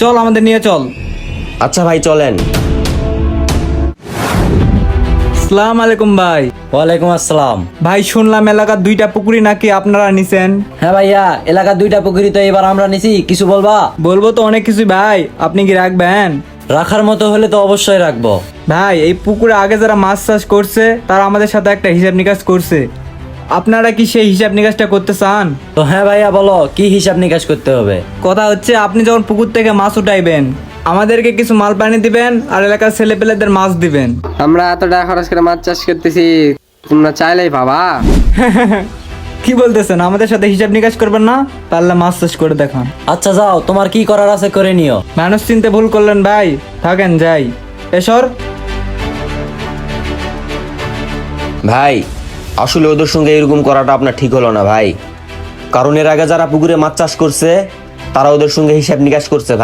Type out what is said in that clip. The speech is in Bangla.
চল আমাদের নিয়ে চল। আচ্ছা ভাই চলেন। আসসালামু আলাইকুম ভাই। ওয়ালাইকুম আসসালাম। ভাই শুনলাম এলাকার 2টা পুকুরি নাকি আপনারা নিছেন। হ্যাঁ ভাইয়া, এলাকার 2টা পুকুরি তো এবার আমরা নিছি, কিছু বলবা? বলবো তো অনেক কিছু ভাই, আপনি কি রাখবেন? রাখার মতো হলে তো অবশ্যই রাখবো। ভাই এই পুকুরে আগে যারা মাছ চাষ করছে তারা আমাদের সাথে একটা হিসাব নিকাশ করছে, আপনারা কি সেই হিসাব নিকাশটা করতে চান? তো হ্যাঁ ভাইয়া, বলো কি হিসাব নিকাশ করতে হবে? কথা হচ্ছে আপনি যখন পুকুর থেকে মাছ উঠাইবেন আমাদেরকে কিছু মাল পানি দিবেন আর এলাকার ছেলেপেলেদের মাছ দিবেন। আমরা এত টাকা খরচ করে মাছ চাষ করতেছি, তোমরা চাইলেই বাবা। কি বলতেছেন, আমাদের সাথে হিসাব নিকাশ করবেন না? পারলে মাছ চাষ করে দেখান। আচ্ছা যাও, তোমার কি করার আছে করে নিও। মানুষ চিনতে ভুল করলেন ভাই, থাকেন যাই। এসর। ভাই আসলে ওদের সঙ্গে এরকম করাটা আপনার ঠিক হলো না ভাই, কারণ এর আগে যারা পুকুরে মাছ চাষ করছে তারা ওদের সঙ্গে হিসাব নিকাশ করছে ভাই।